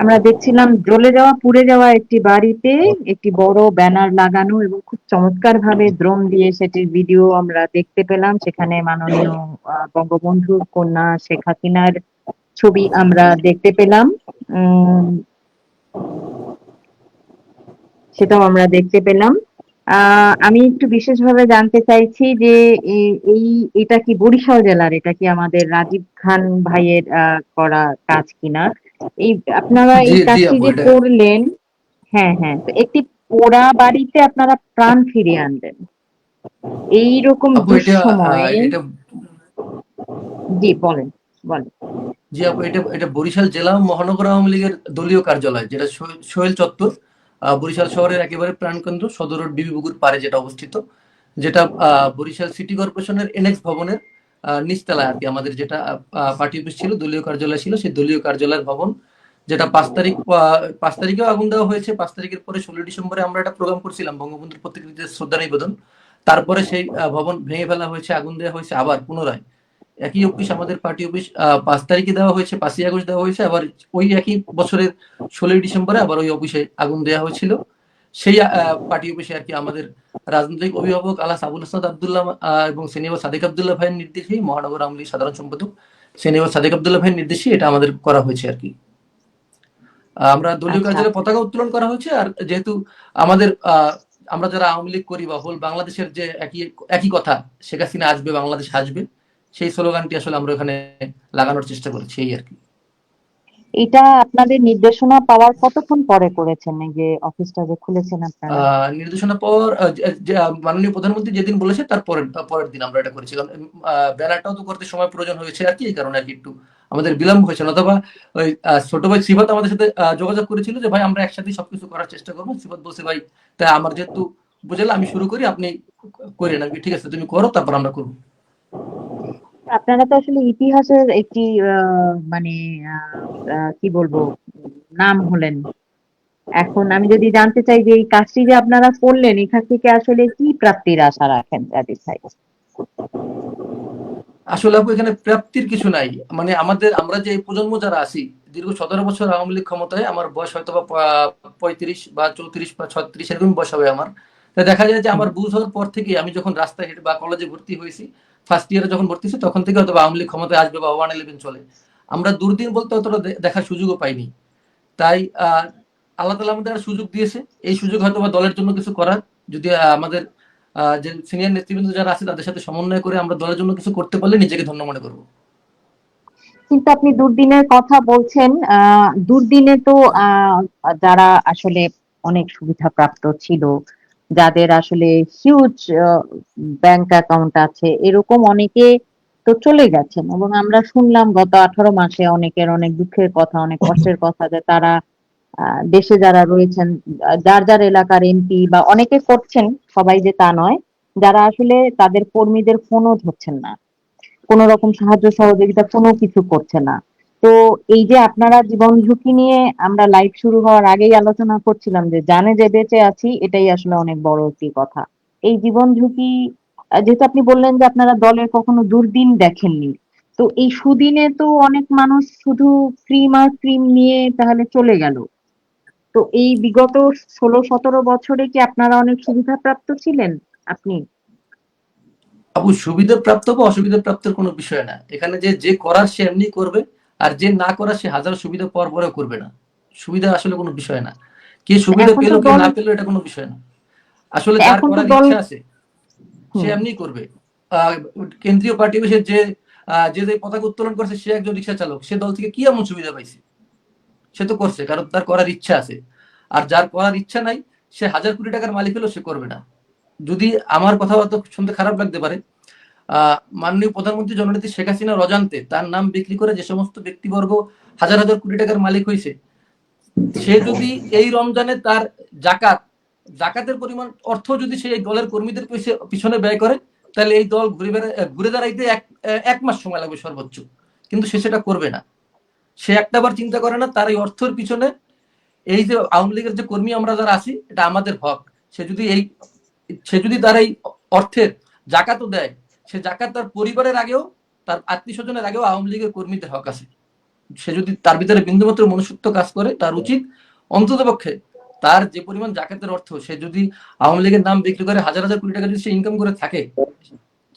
আমরা দেখছিলাম জ্বলে যাওয়া পুড়ে যাওয়া একটি বাড়িতে একটি বড় ব্যানার লাগানো এবং খুব চমৎকার ভাবে ড্রোন দিয়ে সেটির ভিডিও আমরা দেখতে পেলাম। সেখানে মাননীয় বঙ্গবন্ধুর কন্যা শেখ হাসিনার ছবি আমরা দেখতে পেলাম। উম সেটাও আমরা দেখতে পেলাম। আমি একটু বিশেষভাবে জানতে চাইছি যে এই এটা কি বরিশাল জেলার, এটা কি আমাদের রাজীব খান ভাইয়ের করা কাজ কিনা? এই আপনারা জি এই জি কাজটি আপু, যে এটা করলেন, হ্যাঁ হ্যাঁ, তো একটি পোড়া বাড়িতে আপনারা প্রাণ ফিরিয়ে আনলেন এইরকম আপু এটা দুঃসময়ে। এটা জি বলেন, বলেন। জি আপু, এটা এটা বরিশাল জেলা মহানগর আওয়ামী লীগের দলীয় কার্যালয়, যেটা সোহেল চত্বর, বরিশাল শহরের একেবারে প্রাণকেন্দ্র, সদর রোড বিবিপুকুর পাড়ে যেটা অবস্থিত, যেটা বরিশাল সিটি কর্পোরেশনের এনএক্স ভবনের নিচতলায় আর কি। আমাদের যেটা পার্টি অফিস ছিল, দলীয় কার্যালয় ছিল, সেই দলীয় কার্যালয়ের ভবন, যেটা 5 তারিখেও আগুন দেওয়া হয়েছে। 5 তারিখের পরে 16 ডিসেম্বরে আমরা একটা প্রোগ্রাম করছিলাম বঙ্গবন্ধুর প্রতিকৃতিতে শ্রদ্ধা নিবেদন। তারপরে সেই ভবন ভেঙে ফেলা হয়েছে, আগুন দেওয়া হয়েছে আবার পুনরায়। একই অফিস, আমাদের পার্টি অফিস, 5 তারিখে দেওয়া হয়েছে, 5ই আগস্ট দেওয়া হয়েছে, আবার ওই একই বছরের 16 ডিসেম্বরে আবার ওই অফিসে আগুন দেওয়া হয়েছিল। সেই পার্টি অফিসে আর কি আমাদের রাজনৈতিক অভিভাবক আলাস আবুল হাসনাত আবদুল্লাহ এবং সেনিয়র সাদেক আবদুল্লাহ ভাইয়ের নির্দেশেই, মহানগর আওয়ামী লীগ সাধারণ সম্পাদক সেনিয়র সাদেক আবদুল্লাহ ভাইয়ের নির্দেশেই এটা আমাদের করা হয়েছে আর কি। আমরা দলীয় আচ্ছা কার্যালয়ে আচ্ছা। পতাকা উত্তোলন করা হয়েছে। আর যেহেতু আমাদের আমরা যারা আওয়ামী লীগ করি বা হোল বাংলাদেশের যে একই একই কথা, শেখ হাসিনা আসবে, বাংলাদেশ আসবে, সেই স্লোগানটি আসলে আমরা ওখানে লাগানোর চেষ্টা করেছি, এই আর কি। এটা আপনাদের নির্দেশনা পাওয়ার কতক্ষণ পরে করেছেন, এই যে অফিসটা যে খুলেছেন আপনারা? নির্দেশনা পাওয়ার মাননীয় প্রধানমন্ত্রী যেদিন বলেছে তার পরের পরের দিন আমরা এটা করেছি। কারণ ব্যানারটাও তো করতে সময় প্রয়োজন হয়েছে আর কি, এই কারণে আর কি একটু আমাদের বিলম্ব হয়েছে। অথবা ওই ছোট ভাই সিফাত আমাদের সাথে যোগাযোগ করেছিল যে ভাই আমরা একসাথে সবকিছু করার চেষ্টা করবো। সিফাত বলছে ভাই, তাই আমার যেহেতু উপজেলা, আমি শুরু করি, আপনি করেন। আমি ঠিক আছে, তুমি করো, তারপর আমরা করবো। আপনারা তো আসলে ইতিহাসের একটি মানে কি বলবো, নাম হলেন। এখন আমি যদি জানতে চাই যে এই কাজটি যে আপনারা করলেন, এখান থেকে আসলে কি প্রাপ্তির আশা রাখেন রাজীব ভাই? আসলে আপু, এখানে প্রাপ্তির কিছু নাই। মানে আমরা যে এই প্রজন্ম যারা আছি, দীর্ঘ 17 বছর আওয়ামী লীগ ক্ষমতায়, আমার বয়স হয়তো বা 35 বা 34 বা 36 এরকম বয়স হবে আমার। তা দেখা যায় যে হুম। আমার বুঝ হওয়ার পর থেকে, আমি যখন রাস্তায় হেঁটে বা কলেজে ভর্তি হয়েছি, ফার্স্ট ইয়ারে যখন ভর্তি হয়েছি, তখন থেকে হয়তো আওয়ামী লীগ ক্ষমতায় আসবে বা 111 চলে, আমরা দুর্দিন বলতে অতটা দেখার সুযোগও পাইনি। তাই আল্লাহ তালা আমাদের একটা সুযোগ দিয়েছে। এই সুযোগ হয়তো বা দলের জন্য কিছু করার, যদি আমাদের যে সিনিয়র নেতৃবৃন্দ যারা আছে তাদের সাথে সমন্বয় করে আমরা দলের জন্য কিছু করতে পারলে নিজেকে ধন্য মনে করবো। কিন্তু আপনি দুর্দিনের কথা বলছেন, দুর্দিনে তো যারা আসলে অনেক সুবিধাপ্রাপ্ত ছিল, যাদের আসলে হিউজ ব্যাংক অ্যাকাউন্ট আছে, এরকম অনেকে তো চলে গেছেন এবং আমরা শুনলাম গত 18 মাসে অনেকের অনেক দুঃখের কথা, অনেক কষ্টের কথা যে তারা দেশে যারা রয়েছেন, যার যার এলাকার এমপি বা অনেকে করছেন, সবাই যে তা নয়, যারা আসলে তাদের কর্মীদের ফোনও ধরছেন না, কোন রকম সাহায্য সহযোগিতা কোনো কিছু করছে না। তো এই যে আপনারা জীবন ঝুঁকি নিয়ে, আমরা লাইভ শুরু হওয়ার আগেই আলোচনা করছিলাম যে জানে যে বেঁচে আছি, এটাই আসলে অনেক বড় একটি কথা। এই জীবন ঝুঁকি, যেহেতু আপনি বললেন যে আপনারা দলের কখনো দুর্দিন দেখেননি, তো এই সুদিনে তো অনেক মানুষ শুধু ক্রিম আর ক্রিম নিয়ে তাহলে চলে গেল। তো এই বিগত 16-17 বছরে কি আপনারা অনেক সুবিধাপ্রাপ্ত ছিলেন আপনি? আপু, সুবিধা প্রাপ্ত বা অসুবিধা প্রাপ্তের কোনো বিষয় না এখানে। যে যে করার সে এমনি করবে, আর যে না করার সে হাজার সুবিধা পাওয়ার পরেও করবে না। সুবিধা আসলে কোনো বিষয় না। কে সুবিধা এখন তো পেলো কে দল, না পেলো এটা কোনো বিষয় না। আসলে যার এখন তো করার দল। ইচ্ছা আছে সে হুম। এমনি করবে। আহ, কেন্দ্রীয় পার্টি অফিসের যে যে পতাকা উত্তোলন করছে, সে একজন রিক্সা চালক, সে দল থেকে কি এমন সুবিধা পাইছে? সে তো করছে কারণ তার করার ইচ্ছা আছে। আর যার করার ইচ্ছা নাই, সে হাজার কোটি টাকার মালিক হলেও সে করবে না। যদি আমার কথা হয়তো শুনতে খারাপ লাগতে পারে, মাননীয় প্রধানমন্ত্রী জননেত্রী শেখ হাসিনার অজান্তে তার নাম বিক্রি করে যে সমস্ত ব্যক্তিবর্গ হাজার হাজার কোটি টাকার মালিক হয়েছে, সে যদি এই রমজানে তার জাকাত জাকাতের পরিমাণ অর্থ যদি সেই দলের কর্মীদের পিছনে ব্যয় করে, তাহলে এই দল ঘুরে দাঁড়াইতে এক মাস সময় লাগবে সর্বোচ্চ। কিন্তু সে সেটা করবে না। সে একটাবার চিন্তা করে না তার এই অর্থের পিছনে, এই যে আওয়ামী লীগের যে কর্মী আমরা যারা আছি, এটা আমাদের হক। সে যদি এই সে যদি তার এই অর্থের জাকাতও দেয়, সে জাকাত তার পরিবারের আগেও, তার আত্মীয় স্বজনের আগেও আওয়ামী লীগের কর্মীদের হক আছে। সে যদি তার ভিতরে বিন্দুমাত্র মনুষ্যত্ব কাজ করে, তার উচিত অন্ততপক্ষে তার যে পরিমাণ জাকাতের অর্থ, সে যদি আওয়ামী লীগের নাম বিক্রি করে হাজার হাজার কোটি টাকা যদি সে ইনকাম করে থাকে,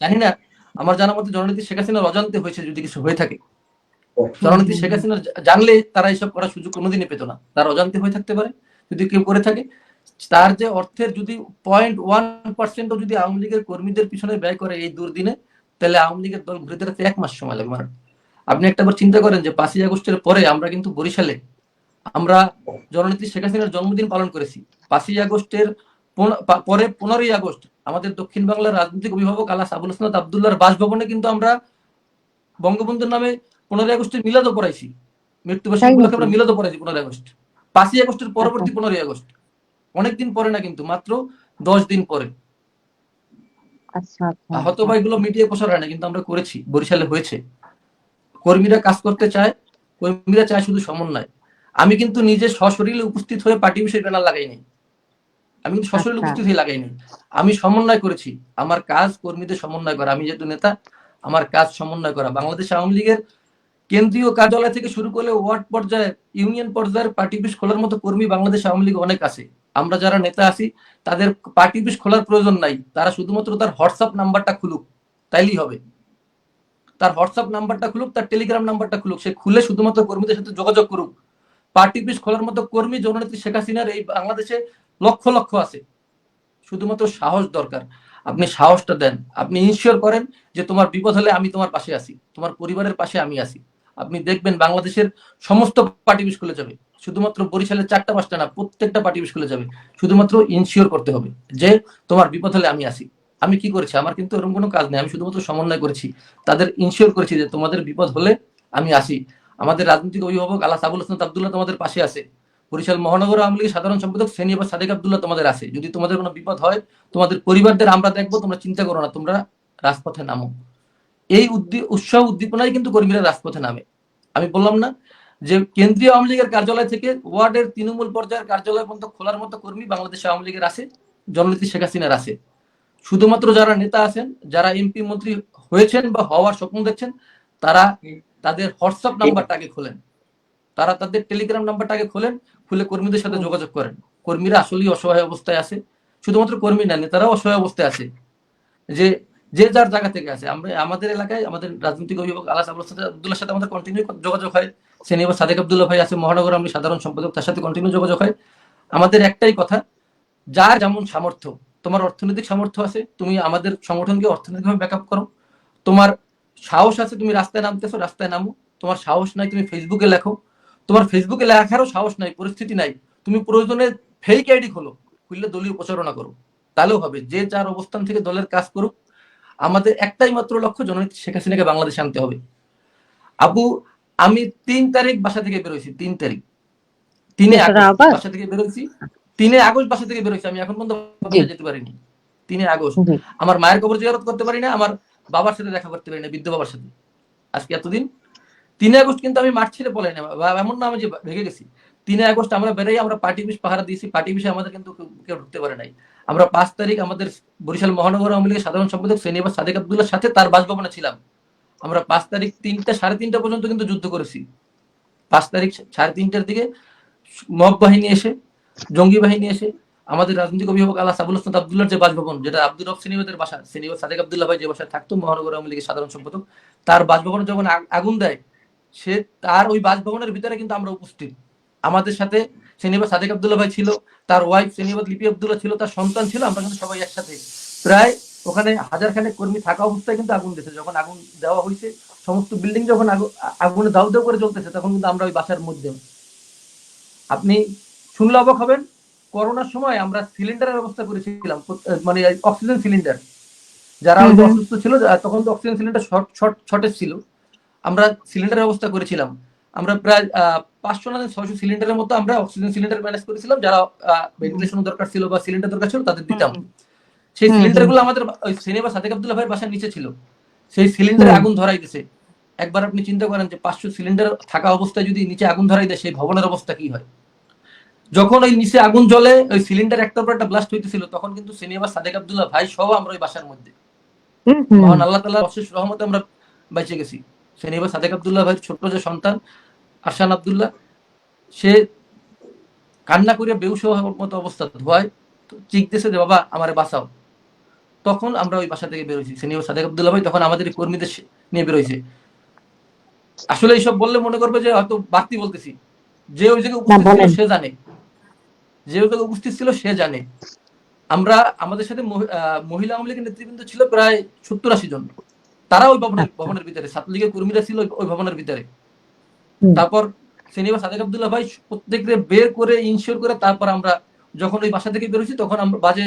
জানি না, আমার জানা মতে জননেত্রী শেখ হাসিনার অজান্তে হয়েছে যদি কিছু হয়ে থাকে। জননেত্রী শেখ হাসিনা জানলে তারা এইসব করার সুযোগ কোনোদিনই পেত না, তার অজান্তে হয়ে থাকতে পারে যদি কেউ করে থাকে। তার যে অর্থের যদি 0.1% যদি আওয়ামী লীগের কর্মীদের পিছনে ব্যয় করে এই দুর্দিনে, তাহলে আওয়ামী লীগের দল ঘুরে দাঁড়াতে 1 মাস সময় লাগবে না। আপনি একটাবার চিন্তা করেন যে 5ই আগস্টের পরে আমরা কিন্তু বরিশালে আমরা জননেত্রী শেখ হাসিনার জন্মদিন পালন করেছি। 5ই আগস্টের পরে 15ই আগস্ট আমাদের দক্ষিণ বাংলার রাজনৈতিক অভিভাবক আল্লাহ আবুল হাসনাত আবদুল্লাহর বাসভবনে কিন্তু আমরা বঙ্গবন্ধুর নামে 15ই আগস্টের মিলাদও পড়াইছি, মৃত্যুবার্ষিকী উপলক্ষে আমরা মিলাদও পড়াইছি 15ই আগস্ট। 5ই আগস্টের পরবর্তী 15ই আগস্ট, অনেকদিন পরে না, কিন্তু মাত্র 10 দিন পরে। হয়তো বা এগুলো মিডিয়ায় প্রচার হয় না, কিন্তু আমরা করেছি, বরিশালে হয়েছে। কর্মীরা কাজ করতে চায়, কর্মীরা চায় শুধু সমন্বয়। আমি কিন্তু নিজে সশরীরে উপস্থিত হয়ে পার্টি বিষয়ে ব্যানার লাগাইনি, আমি কিন্তু সশরীরে উপস্থিত হয়ে লাগাইনি, আমি সমন্বয় করেছি। আমার কাজ কর্মীদের সমন্বয় করা, আমি যেহেতু নেতা, আমার কাজ সমন্বয় করা। বাংলাদেশ আওয়ামী লীগের কেন্দ্রীয় কার্যালয় থেকে শুরু করে ওয়ার্ড পর্যায়ে, ইউনিয়ন পর্যায়ের পার্টি অফিস খোলার মতো কর্মী বাংলাদেশ আওয়ামী লীগ অনেক আছে। আমরা যারা নেতা আছি তাদের পার্টি অফিস খোলার প্রয়োজন নাই, তারা শুধুমাত্র তার হোয়াটসঅ্যাপ নাম্বারটা খুলুক, তাইলেই হবে। তার হোয়াটসঅ্যাপ নাম্বারটা খুলুক, তার টেলিগ্রাম নাম্বারটা খুলুক, সে খুলে শুধুমাত্র কর্মীদের সাথে যোগাযোগ করুক। পার্টি অফিস খোলার মতো কর্মী জননেত্রী শেখ হাসিনার এই বাংলাদেশে লক্ষ লক্ষ আছে, শুধুমাত্র সাহস দরকার। আপনি সাহসটা দেন, আপনি ইনশিওর করেন যে তোমার বিপদ হলে আমি তোমার পাশে আছি, তোমার পরিবারের পাশে আমি আছি। আপনি দেখবেন বাংলাদেশের সমস্ত পার্টি অফিস খুলে যাবে, শুধুমাত্র বরিশালের 4টা 5টা না, প্রত্যেকটা পার্টি অফিস খুলে যাবে। শুধুমাত্র ইনশিওর করতে হবে যে তোমার বিপদ হলে আমি আছি। আমি কি করেছি, আমার কিন্তু এরকম কোনো কাজ নেই, আমি শুধুমাত্র সমন্বয় করেছি, তাদের ইনশিওর করেছি যে তোমাদের বিপদ হলে আমি আসি। আমাদের রাজনৈতিক অভিভাবক আল্লাহ আবুল হাসনাত আবদুল্লাহ তোমাদের পাশে আছে, বরিশাল মহানগর আওয়ামী লীগের সাধারণ সম্পাদক সেনিয়াবাদ সাদেক আবদুল্লাহ তোমাদের আছে। যদি তোমাদের কোনো বিপদ হয়, তোমাদের পরিবারদের আমরা দেখবো, তোমরা চিন্তা করো না, তোমরা রাজপথে নামো। এই উৎসাহ উদ্দীপনায় কিন্তু কর্মীরা রাজপথে নামে। আমি বললাম না যে কেন্দ্রীয় আওয়ামী লীগের কার্যালয় থেকে ওয়ার্ডের তৃণমূল পর্যায়ের কার্যালয় পর্যন্ত খোলার মতো কর্মী বাংলাদেশ আওয়ামী লীগের আছে, জননেত্রী শেখ হাসিনার আছে। শুধুমাত্র যারা নেতা আছেন, যারা এমপি মন্ত্রী হয়েছেন বা হওয়ার স্বপ্ন দেখছেন, তারা তাদের হোয়াটসঅ্যাপ নাম্বারটাকে খোলেন, তারা তাদের টেলিগ্রাম নাম্বারটাকে খোলেন, খুলে কর্মীদের সাথে যোগাযোগ করেন। কর্মীরা আসলেই অসহায় অবস্থায় আছে, শুধুমাত্র কর্মী না, নেতারাও অসহায় অবস্থায় আছে, যে যে যার জায়গা থেকে আছে। আমরা আমাদের এলাকায় আমাদের রাজনৈতিক অভিভাবক আল্লাহ আবদুল্লাহর সাথে আমাদের কন্টিনিউ যোগাযোগ হয়। সেনিবার সাদেক আবদুল্লাহ ভাই আছে মহানগর আওয়ামী সাধারণ সম্পাদক, তার সাথে কন্টিনিউ যোগাযোগ হয়। আমাদের একটাই কথা, যার যেমন সামর্থ্য, তোমার অর্থনৈতিক সামর্থ্য আছে, তুমি আমাদের সংগঠনকে অর্থনৈতিকভাবে ব্যাকআপ করো। তোমার সাহস আছে, তুমি রাস্তায় নামতেছো, রাস্তায় নামো। তোমার সাহস নাই, তুমি ফেসবুকে লেখো। তোমার ফেসবুকে লেখারও সাহস নাই, পরিস্থিতি নাই, তুমি প্রয়োজনে ফেক আইডি খোলো, খুললে দলীয় প্রচারণা করো, তাহলেও হবে। যে যার অবস্থান থেকে দলের কাজ করুক। আমাদের একটাই মাত্র লক্ষ্য, জননেত্রী শেখ হাসিনাকে বাংলাদেশে আনতে হবে। আপু, আমি 3 তারিখ বাসা থেকে বেরোইছি, 3 তারিখ, 3 আগস্ট বাসা থেকে বেরোইছি, 3 আগস্ট বাসা থেকে বেরোইছি, আমি এখন পর্যন্ত বাসায় যেতে পারিনি। 3 আগস্ট আমার মায়ের কবর জিয়ারত করতে পারি না, আমার বাবার সাথে দেখা করতে পারি না, বৃদ্ধ বাবার সাথে, আজকে এতদিন। 3 আগস্ট কিন্তু আমি মাঠ ছেড়ে পলাই না, এমন না আমি যে ভেগে গেছি। 3 আগস্ট আমরা বেরাই, আমরা পার্টি অফিস পাহারা দিয়েছি, পার্টি অফিসে আমাদের কিন্তু কেউ ঢুকতে পারে নাই। আমরা 5 তারিখ আমাদের বরিশাল মহানগর আওয়ামী লীগের সাধারণ সম্পাদক সেনিবার সাদেক আবদুল্লাহর সাথে তার বাসভবনে ছিলাম। আমরা 5 তারিখ 3টা 3:30 পর্যন্ত কিন্তু যুদ্ধ করেছি। 5 তারিখ 3:30টার দিকে মব বাহিনী এসে, জঙ্গি বাহিনী এসে আমাদের রাজনৈতিক অভিভাবক আল্লাহ আবুল হাসনাত আবদুল্লাহর যে বাসভবন, যেটা আব্দুর রব সেনিবাদের বাসা, সেনিবার সাদেক আবদুল্লাহ ভাই যে বাসায় থাকতো মহানগর আওয়ামী লীগের সাধারণ সম্পাদক, তার বাসভবনে যখন আগুন দেয়, সে তার ওই বাসভবনের ভিতরে কিন্তু আমরা উপস্থিত। আমাদের সাথে সেনিবাদ সাদেক আবদুল্লাহ ভাই ছিল, তার ওয়াইফ সেনিবাদ লিপি আবদুল্লাহ ছিল, তার সন্তান ছিল। আমরা কিন্তু সবাই একসাথে, প্রায় ওখানে 1000 খানেক কর্মী থাকা অবস্থায় কিন্তু আগুন দিয়েছে। যখন আগুন দেওয়া হয়েছে, সমস্ত বিল্ডিং যখন আগুনে দাউ দাউ করে জ্বলতেছে, তখন কিন্তু আমরা ওই বাসার মধ্যে। আপনি শুনলে অবাক হবেন, করোনার সময় আমরা সিলিন্ডারের ব্যবস্থা করেছিলাম, মানে অক্সিজেন সিলিন্ডার। যারা অসুস্থ ছিল, তখন তো অক্সিজেন সিলিন্ডার শর্টেজ ছিল, আমরা সিলিন্ডার ব্যবস্থা করেছিলাম। আমরা প্রায় 500 না 600 সিলিন্ডারের মতো আমরা অক্সিজেন সিলিন্ডার ম্যানেজ করেছিলাম। যারা ভেন্টিলেশন দরকার ছিল বা সিলিন্ডার দরকার ছিল, তাদের দিতাম। সেই সিলিন্ডারগুলো আমাদের ওই সেনিবার সাদেক আবদুল্লাহ ভাইয়ের বাসার নিচে ছিল। সেই সিলিন্ডারে আগুন ধরাই দিয়েছে। একবার আপনি চিন্তা করেন যে 500 সিলিন্ডার থাকা অবস্থায় যদি নিচে আগুন ধরাই দেয়, সেই ভবনের অবস্থা কি হয়। যখন ওই নিচে আগুন জ্বলে, ওই সিলিন্ডার একটার পর একটা ব্লাস্ট হইতেছিল, তখন কিন্তু সেনিবার সাদেক আবদুল্লাহ ভাই সহ আমরা ওই বাসার মধ্যে। মহান আল্লাহ তাআলার অশেষ রহমতে আমরা বেঁচে গেছি। সেনিবার সাদেক আবদুল্লাহ ভাইয়ের ছোট্ট যে সন্তান, আরশান আব্দুল্লাহ, সে কান্না করিয়া বেহুশ হওয়ার মতো অবস্থা, ধোয়ায় চিক দিয়েছে যে বাবা আমারে বাঁচাও। তখন আমরা ওই বাসা থেকে বেরোইছি, সিনিয়র সাদেক আব্দুল্লাহ ভাই তখন আমাদের কর্মীদের নিয়ে বেরোইছে। আসলে এইসব বললে মনে করবে যে হয়তো বাড়তি বলতেছি, যে ওই জায়গায় না উপস্থিত ছিল বলেন। সে জানে, যে ওই জায়গায় উপস্থিত ছিল সে জানে। আমরা আমাদের সাথে মহিলা আওয়ামী লীগের নেতৃবৃন্দ ছিল প্রায় 70-80 জন। তারা ওই আচ্ছা। ভবনের ভিতরে, ছাত্রলীগের কর্মীরা ছিল ওই ভবনের ভিতরে। হুম। তারপর সিনিয়র সাদেক আব্দুল্লাহ ভাই প্রত্যেককে বের করে ইনশিওর করে তারপর আমরা যখন ওই বাসা থেকে বেরোছি তখন আমরা বাজে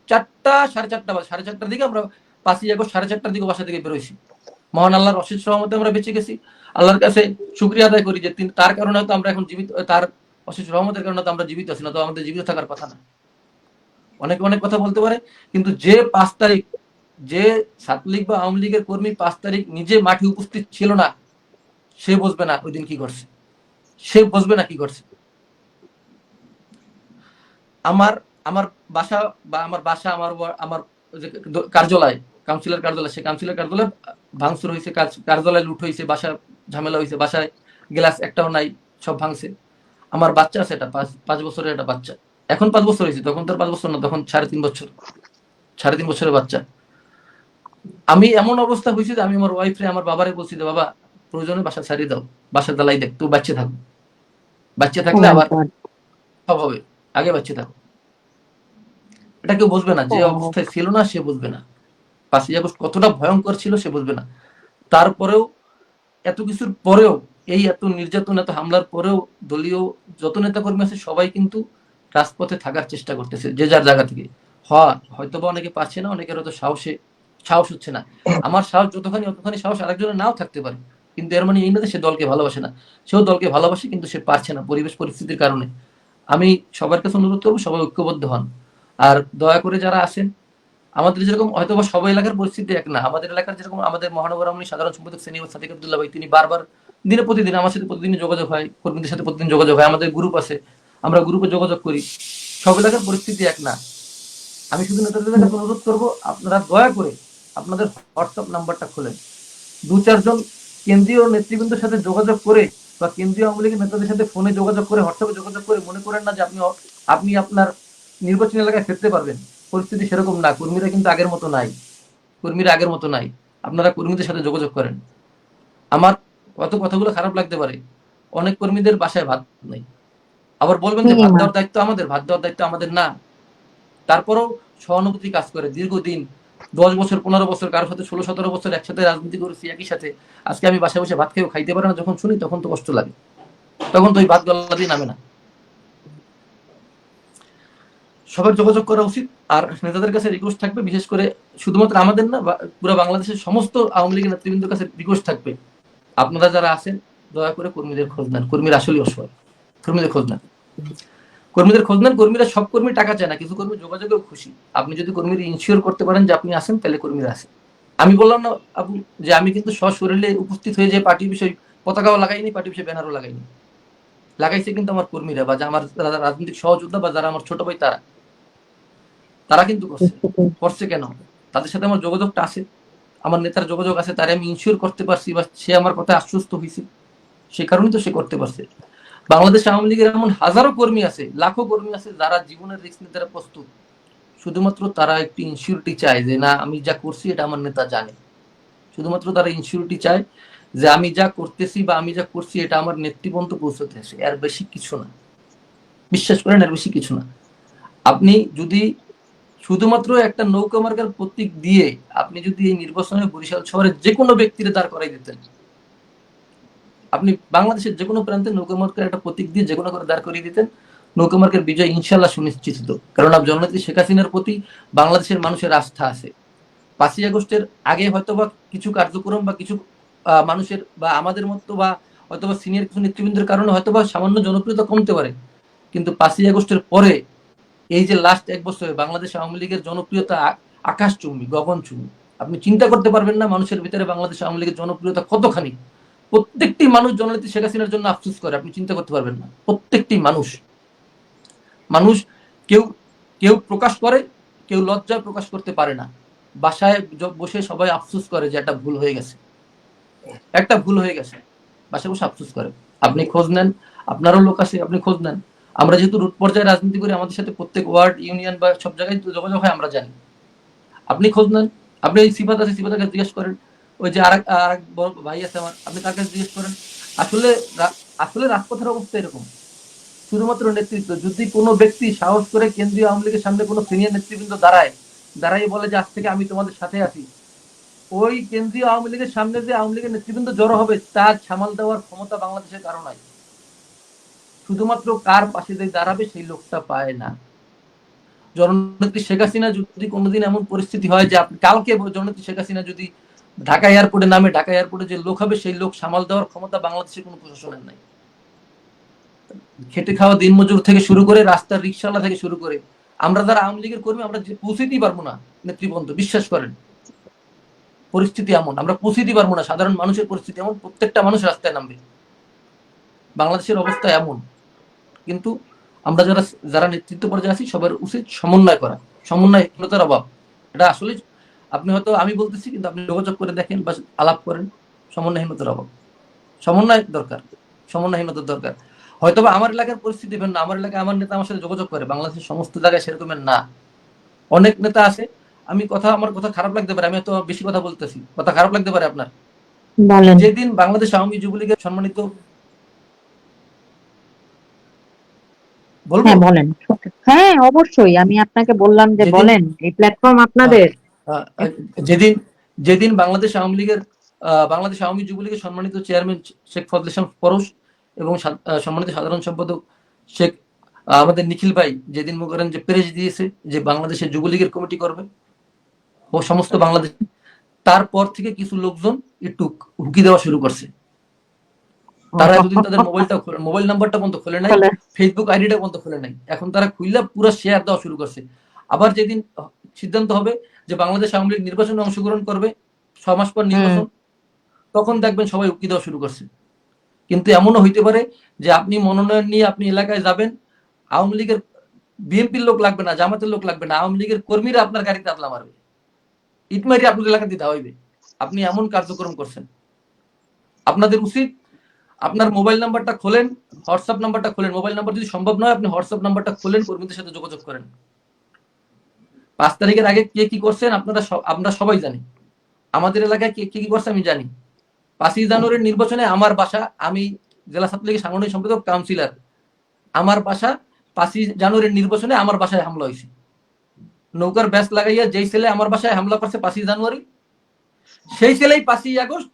4টা, 4:30 বাজে, 4:30টার দিকে আমরা 5ই আগস্ট 4:30টার দিকে বাসা থেকে বেরোইছি। মহান আল্লাহর অশেষ রহমতে আমরা বেঁচে গেছি। আল্লাহর কাছে শুকরিয়া আদায় করি যে তিনি, তার কারণে হয়তো আমরা এখন জীবিত, তার অশেষ রহমতের কারণে তো আমরা জীবিত আছি, না তো আমাদের জীবিত থাকার কথা না। অনেকে অনেক কথা বলতে পারে, কিন্তু যে 5 তারিখ, যে ছাত্রলীগ বা আওয়ামী লীগের কর্মী 5 তারিখ নিজে মাঠে উপস্থিত ছিল না, সে বুঝবে না ওই দিন কি করছে, সে বুঝবে না কি করছে। আমার আমার বাসা বা আমার বাসা, আমার যে কার্যালয়, কাউন্সিলর কার্যালয়, সে কাউন্সিলর কার্যালয় ভাঙচুর হয়েছে, কার্যালয় লুট হয়েছে, বাসা ঝামেলা হয়েছে, বাসায় গ্লাস একটাও নাই, সব ভাঙছে। আমার বাচ্চা আছে, এটা 5 বছরের একটা বাচ্চা, এখন 5 বছর হয়েছে, তখন তার 5 বছর না, তখন 3.5 বছর, 3.5 বছরের বাচ্চা। আমি এমন অবস্থা হয়েছে যে আমি আমার ওয়াইফরে, আমার বাবারে বলছি যে বাবা প্রয়োজনে বাসা ছাড়িয়ে দাও, বাসা জ্বালাই দেখ, তুই বাচ্চা থাকো, বাচ্চা ও থাকলে মাই আবার গড। সব হবে, আগে বাচ্চা থাকো। এটা কেউ বুঝবে না, যে ও। অবস্থায় ছিল না সে বুঝবে না 5ই আগস্ট কতটা ভয়ঙ্কর ছিল সে বুঝবে না। তারপরেও, এত কিছুর পরেও, এই এত নির্যাতন, এত হামলার পরেও দলীয় যত নেতা কর্মী আছে সবাই কিন্তু রাজপথে থাকার চেষ্টা করতেছে যে যার জায়গা থেকে। হয়তো বা অনেকে পারছে না, অনেকের হয়তো সাহস হচ্ছে না। আমার সাহস যতখানি, অতখানি সাহস আরেকজনের নাও থাকতে পারে, কিন্তু এর মানে এই না যে সে দলকে ভালোবাসে না। সেও দলকে ভালোবাসে, কিন্তু সে পারছে না পরিবেশ পরিস্থিতির কারণে। আমি সবার কাছে অনুরোধ করবো সবাই ঐক্যবদ্ধ হন। আর দয়া করে যারা আছেন, আমাদের যেরকম হয়তো বা সব এলাকার পরিস্থিতি এক না, আমাদের এলাকার যেরকম আমাদের মহানগর আওয়ামী লীগ সাধারণ সম্পাদক সিনিয়র সাদিক আব্দুল্লাহ ভাই, তিনি বারবার দিনে প্রতিদিন আমার সাথে প্রতিদিন যোগাযোগ হয়, কর্মীদের সাথে প্রতিদিন যোগাযোগ হয়, আমাদের গ্রুপ আছে, আমরা গ্রুপে যোগাযোগ করি। সব এলাকার পরিস্থিতি এক না। আমি শুধু নেতাদের কাছে অনুরোধ করবো, আপনারা দয়া করে আপনাদের হোয়াটসঅ্যাপ নাম্বারটা খোলেন, 2-4 জন কেন্দ্রীয় নেতৃবৃন্দের সাথে যোগাযোগ করে বা কেন্দ্রীয় আওয়ামী লীগের নেতাদের সাথে ফোনে যোগাযোগ করে, হোয়াটসঅ্যাপে যোগাযোগ করে মনে করেন না যে আপনি আপনি আপনার নির্বাচনী এলাকায় ফিরতে পারবেন। পরিস্থিতি সেরকম না, কর্মীরা কিন্তু আগের মতো নাই, কর্মীরা আগের মতো নাই। আপনারা কর্মীদের সাথে যোগাযোগ করেন। আমার কত কথাগুলো খারাপ লাগতে পারে, অনেক কর্মীদের বাসায় ভাত নেই। আবার বলবেন যে ভাত মিনিমাম। দেওয়ার দায়িত্ব আমাদের, ভাত দেওয়ার দায়িত্ব আমাদের না। তারপরেও সহানুভূতি কাজ করে। দীর্ঘদিন 10 বছর, 15 বছর, কারোর সাথে 16-17 বছর একসাথে রাজনীতি করেছি একই সাথে, আজকে আমি বাসায় বসে ভাত খেয়েও খাইতে পারে না যখন শুনি, তখন তো কষ্ট লাগে, তখন তো ওই ভাত গলা দিয়ে নামে না। সবার যোগাযোগ করা উচিত। আর নেতাদের কাছে রিকোয়েস্ট থাকবে, বিশেষ করে শুধুমাত্র আমাদের না, পুরো বাংলাদেশের সমস্ত আওয়ামী লীগের নেতৃবৃন্দের কাছে রিকোয়েস্ট থাকবে, আপনারা যারা আছেন দয়া করে কর্মীদের খোঁজ নেন। কর্মীরা আসলেই অসহায়, কর্মীদের খোঁজ নেন, কর্মীদের খোঁজ নেন। কর্মীরা, সব কর্মী টাকা চায় না, কিছু কর্মী যোগাযোগেও খুশি। আপনি যদি কর্মীর ইনশিওর করতে পারেন যে আপনি আসেন, তাহলে কর্মীরা আসে। আমি বললাম না আপনি, যে আমি কিন্তু সশরীরে উপস্থিত হয়ে যে পার্টি বিষয় পতাকাও লাগাইনি, পার্টি বিষয় ব্যানারও লাগাইনি, লাগাইছে কিন্তু আমার কর্মীরা, বা আমার রাজনৈতিক সহযোদ্ধা, বা যারা আমার ছোট ভাই, তারা তারা কিন্তু করছে। বুঝতে পেরেছি। করছে কেন? তাদের সাথে আমার যোগাযোগটা আছে, আমার নেতার যোগাযোগ আছে, তারে আমি ইনশিওর করতে পারছি, বা সে আমার কথায় আশ্বস্ত হয়েছে, সে কারণেই তো সে করতে পারছে। বাংলাদেশ আওয়ামী লীগের এমন হাজারো কর্মী আছে, লাখো কর্মী আছে, যারা জীবনের রিস্ক নিতে প্রস্তুত। শুধুমাত্র তারা একটি ইনসিউরিটি চায় যে না, আমি যা করছি এটা আমার নেতা জানে। শুধুমাত্র তারা ইনসিউরিটি চায় যে আমি যা করতেছি বা আমি যা করছি এটা আমার নেতৃপর্যন্ত পৌঁছতেছে, এর বেশি কিছু না। বিশ্বাস করেন, এর বেশি কিছু না। আপনি যদি শুধুমাত্র একটা নৌকা মার্কার প্রতীক দিয়ে আপনি যদি এই নির্বাচনে বরিশাল শহরের যে কোনো ব্যক্তির দাঁড় করাই দিতেন, আপনি বাংলাদেশের যে কোনো প্রান্তে নৌকা মার্কার একটা প্রতীক দিয়ে যে কোনো করে দাঁড় করিয়ে দিতেন, নৌকা মার্কার বিজয় ইনশাল্লাহ সুনিশ্চিত হতো। কারণ জননেত্রী শেখ হাসিনার প্রতি বাংলাদেশের মানুষের আস্থা আছে। 5ই আগস্টের আগে হয়তোবা কিছু কার্যক্রম বা কিছু মানুষের বা আমাদের মতো বা হয়তোবা সিনিয়র কিছু নেতৃবৃন্দের কারণে হয়তোবা সামান্য জনপ্রিয়তা কমতে পারে, কিন্তু 5ই আগস্টের পরে এই যে লাস্ট 1 বছরে বাংলাদেশ আওয়ামী লীগের জনপ্রিয়তা আকাশচুম্বী, গগনচুম্বী। আপনি চিন্তা করতে পারবেন না মানুষের ভিতরে বাংলাদেশ আওয়ামী লীগের জনপ্রিয়তা কতখানি। প্রত্যেকটি মানুষ জননেত্রী শেখ হাসিনার জন্য আফসোস করে, আপনি চিন্তা করতে পারবেন না। প্রত্যেকটি মানুষ, মানুষ কেউ কেউ প্রকাশ করে, কেউ লজ্জায় প্রকাশ করতে পারে না। বাসায় বসে সবাই আফসোস করে যে একটা ভুল হয়ে গেছে, একটা ভুল হয়ে গেছে, বাসায় বসে আফসোস করে। আপনি খোঁজ নেন, আপনারও লোক আছে, আপনি খোঁজ নেন। আমরা যেহেতু রুট পর্যায়ে রাজনীতি করি, আমাদের সাথে প্রত্যেক ওয়ার্ড, ইউনিয়ন বা সব জায়গায় যোগাযোগ হয়, আমরা জানি। আপনি খোঁজ নেন, আপনি এই সিফাত আছে, সিফাতের কাছে জিজ্ঞেস করেন। ওই যে আরেক বড় ভাই আছে আমার, আপনি তার কাছে জিজ্ঞেস করেন। আসলে আসলে রাজপথের অবস্থা এরকম, শুধুমাত্র নেতৃত্ব। যদি কোনো ব্যক্তি সাহস করে কেন্দ্রীয় আওয়ামী লীগের সামনে কোনো সিনিয়র নেতৃবৃন্দ দাঁড়াই বলে যে আজ থেকে আমি তোমাদের সাথে আছি, ওই কেন্দ্রীয় আওয়ামী লীগের সামনে যে আওয়ামী লীগের নেতৃবৃন্দ জড়ো হবে, তার সামাল দেওয়ার ক্ষমতা বাংলাদেশের কারো নাই। শুধুমাত্র কার পাশে যে দাঁড়াবে সেই লোকটা পায় না। জননেত্রী শেখ হাসিনা যদি কোনোদিন এমন পরিস্থিতি হয় যে কালকে জননেত্রী শেখ হাসিনা যদি ঢাকা এয়ারপোর্টে নামে, ঢাকা এয়ারপোর্টে যে লোক হবে, সেই লোক সামাল দেওয়ার ক্ষমতা বাংলাদেশের কোনো প্রশাসনের নাই। খেটে খাওয়া দিনমজুর থেকে শুরু করে রাস্তার রিক্সাওয়ালা থেকে শুরু করে আমরা যারা আওয়ামী লীগের কর্মী, আমরা পৌঁছেতেই পারবো না নেতৃবৃন্দ, বিশ্বাস করেন। পরিস্থিতি এমন, আমরা পৌঁছেতেই পারবো না। সাধারণ মানুষের পরিস্থিতি এমন, প্রত্যেকটা মানুষ রাস্তায় নামবে। বাংলাদেশের অবস্থা এমন। কিন্তু আমরা যারা যারা নেতৃত্ব পর্যায়ে আছি, সবার উচিত সমন্বয় করা। সমন্বয়হীনতার অভাব, এটা আসলে আপনি হয়তো আমি বলতেছি, কিন্তু আপনি যোগাযোগ করে দেখেন বা আলাপ করেন। সমন্বয়হীনতার অভাব, সমন্বয় দরকার, সমন্বয়হীনতার দরকার। হয়তোবা আমার এলাকার পরিস্থিতি ভিন্ন, আমার এলাকায় আমার নেতা আমার সাথে যোগাযোগ করে, বাংলাদেশের সমস্ত জায়গায় সেরকমের না। অনেক নেতা আছে, আমার কথা খারাপ লাগতে পারে, আমি এত বেশি কথা বলতেছি, কথা খারাপ লাগতে পারে আপনার। বলেন। যেদিন বাংলাদেশ আওয়ামী যুবলীগের সম্মানিত, বলবো, হ্যাঁ বলেন। হ্যাঁ অবশ্যই, আমি আপনাকে বললাম যে যেদিন বলেন, এই প্ল্যাটফর্ম আহ, আপনাদের। আহ, যেদিন যেদিন বাংলাদেশ আওয়ামী যুবলীগের সম্মানিত চেয়ারম্যান শেখ ফজলে ইসলাম পরশ এবং সম্মানিত সাধারণ সম্পাদক শেখ আমাদের নিখিল ভাই যেদিন মনে করেন যে প্রেস দিয়েছে যে বাংলাদেশের যুবলীগের কমিটি করবে ও সমস্ত বাংলাদেশ, তারপর থেকে কিছু লোকজন একটু হুকি দেওয়া শুরু করছে। তারা এতদিন তাদের মোবাইল নাম্বারটা পর্যন্ত খোলে নাই, তাহলে ফেসবুক আইডিটা পর্যন্ত খোলে নাই। এখন তারা খুললে পুরো শেয়ার দেওয়া শুরু করছে। আবার যেদিন সিদ্ধান্ত হবে যে বাংলাদেশ আওয়ামী লীগ নির্বাচনে অংশগ্রহণ করবে, 6 মাস পর নির্বাচন, তখন দেখবেন সবাই উকি দেওয়া শুরু করছে। কিন্তু এমনও হইতে পারে যে আপনি মনোনয়ন নিয়ে আপনি এলাকায় যাবেন, আওয়ামী লীগের বিএনপির লোক লাগবে না, জামাতের লোক লাগবে না, আওয়ামী লীগের কর্মীরা আপনার গাড়িতে আতলা মারবে, ইট মারি আপনার এলাকা দিতে হইবে। আপনি এমন কার্যক্রম করছেন। আপনাদের উচিত আপনার মোবাইল নাম্বারটা খোলেন, হোয়াটসঅ্যাপ নাম্বারটা খোলেন। মোবাইল নাম্বার যদি সম্ভব নয়, আপনি হোয়াটসঅ্যাপ নাম্বারটা খোলেন, কর্মীদের সাথে যোগাযোগ করেন। 5 তারিখের আগে কে কি করছেন আমরা সবাই জানি। আমাদের এলাকায় কে কি করছে আমি জানি। 5ই জানুয়ারির নির্বাচনে আমার বাসা, আমি জেলা ছাত্রলীগের সাংগঠনিক সম্পাদক কাউন্সিলর, আমার বাসা 5ই জানুয়ারির নির্বাচনে আমার বাসায় হামলা হয়েছে। নৌকার ব্যাস লাগাইয়া যেই ছেলে আমার বাসায় হামলা করছে 5ই জানুয়ারি, সেই ছেলেই 5ই আগস্ট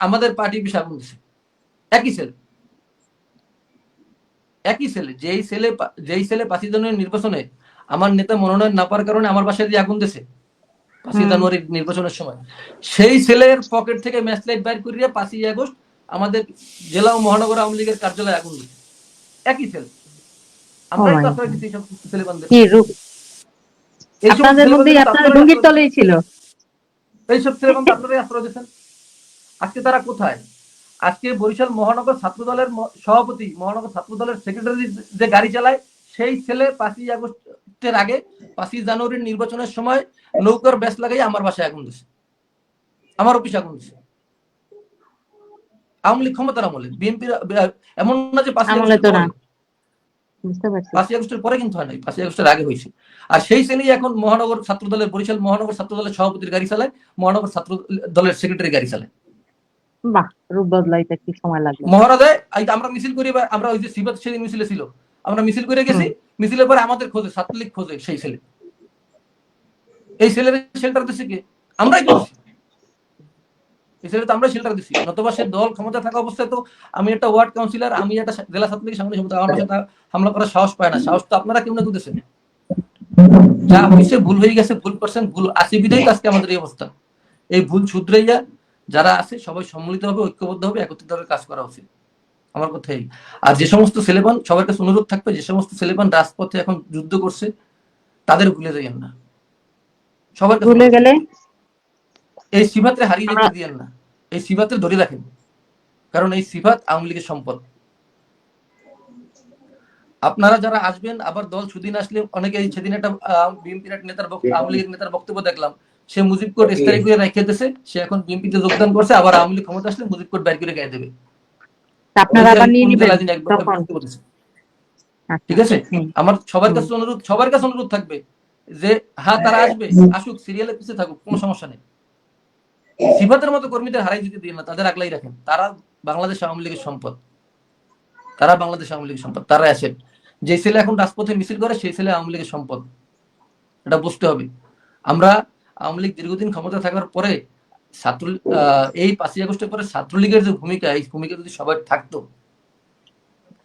আমাদের পার্টি বিষয় আগুন দিছে। একই ছেলে, একই ছেলে, যেই ছেলে 5ই জানুয়ারির নির্বাচনে আমার নেতা মনোনয়ন না পাওয়ার কারণে আমার বাসায় দিয়ে আগুন দিছে 5ই জানুয়ারির নির্বাচনের সময়, সেই ছেলের পকেট থেকে ম্যাচ লাইট বাইর করিয়া 5ই আগস্ট আমাদের জেলা ও মহানগর আওয়ামী লীগের কার্যালয়ে আগুন দিছে। একই ছেলে। আমরাই তো আশ্রয় দিচ্ছি এইসব ছেলেবানদের, কি রূপ, এই সমস্ত আপনাদের মধ্যেই ছেলেবানদের আপনার লুঙ্গির তলেই ছিল। এইসব ছেলেবান আপনারাই আশ্রয় দিচ্ছেন। আজকে তারা কোথায়? আজকে বরিশাল মহানগর ছাত্র দলের সভাপতি, মহানগর ছাত্র দলের সেক্রেটারি যে গাড়ি চালায়, সেই ছেলে 5ই আগস্টের আগে 5ই জানুয়ারির নির্বাচনের সময় নৌকার ব্যাস লাগাই আমার বাসায় আগুন দিচ্ছে, আমার অফিসে আগুন দিচ্ছে। আওয়ামী লীগ ক্ষমতার আমলে, বিএনপি এমন না যে 5ই আগস্টের পরে, বুঝতে পারছি। 5ই আগস্টের পরে কিন্তু হয় নাই, 5ই আগস্টের আগে হয়েছে। আর সেই ছেলেই এখন মহানগর ছাত্র দলের, বরিশাল মহানগর ছাত্র দলের সভাপতির গাড়ি চালায়, মহানগর ছাত্র দলের সেক্রেটারি গাড়ি চালায়। বাহ, রূপ বদলাইতে কি সময় লাগলো। মহারাজায় আমরা মিছিল করি, আমরা ওই যে সিবাত সেদিন মিছিলে ছিল, আমরা মিছিল করে গেছি, মিছিলের পরে আমাদের খোঁজে, ছাত্রলীগ খোঁজে সেই ছেলে। এই ছেলের শেল্টার দিচ্ছে কে? আমরাই করছি। এই ছেলে তো আমরাই শেল্টার দিচ্ছি, নতুবা সে দল ক্ষমতা থাকা অবস্থায় তো আমি একটা ওয়ার্ড কাউন্সিলর, আমি একটা জেলা ছাত্রলীগের সামনে আমার বাসায় হামলা করার সাহস পায় না। সাহস তো আপনারা কেমনে দিতেছেন? যা হয়েছে ভুল হয়ে গেছে, ভুল করছেন, ভুল আছে বিধাই আজকে আমাদের এই অবস্থা। এই ভুল শুধরাইয়া যারা আছে সবাই সম্মিলিত হবে, ঐক্যবদ্ধ হবে, একত্রিত ভাবে কাজ করা উচিত, আমার কথাই। আর যে সমস্ত ছেলেবান, সবার কাছে অনুরোধ থাকবে, যে সমস্ত ছেলেবান রাজপথে এখন যুদ্ধ করছে, তাদের ভুলে যাইয়েন না। সবার কাছে ভুলে গেলে এই সিফাতরে হারিয়ে আমরা যেতে দিয়েন না, এই সিফাতরে ধরে রাখেন, কারণ এই সিফাত আওয়ামী লীগের সম্পদ। আপনারা যারা আসবেন, আবার দল সুদিন আসলে অনেকে, সেদিন একটা বিএনপির নেতার আওয়ামী লীগের নেতার বক্তব্য দেখলাম, সে মুজিব কোড ইস্তারি করে রেখে দিয়েছে, সে এখন বিএনপিতে যোগদান করছে, আবার আওয়ামী লীগ ক্ষমতা আসলে মুজিব কোড বাইর করে গায়ে দেবে। তা ওই আপনারা যে আবার আমি নিয়ে কোন নিবেন জেলা যিনি একবার তখন? বলতে বলেছি। আচ্ছা। ঠিক আছে, হুম। আমার হুম। সবার কাছে অনুরোধ থাকবে যে হ্যাঁ তারা আসবে, আসুক, সিরিয়ালে পিছিয়ে থাকুক, কোনো সমস্যা নেই। সিফাতের মতো কর্মীদের হারাই দিতে দিয়ে না, তাদের আগলাই রাখেন। তারা বাংলাদেশ আওয়ামী লীগের সম্পদ, তারা বাংলাদেশ আওয়ামী লীগের সম্পদ, তারা আসেন। যে ছেলে এখন রাজপথে মিছিল করে সেই ছেলে আওয়ামী লীগের সম্পদ, এটা বুঝতে হবে। আমরা আওয়ামী লীগ দীর্ঘদিন ক্ষমতা থাকার পরে ছাত্র এই 5ই আগস্টের পরে ছাত্রলীগের যে ভূমিকা, এই ভূমিকা যদি সবাই থাকতো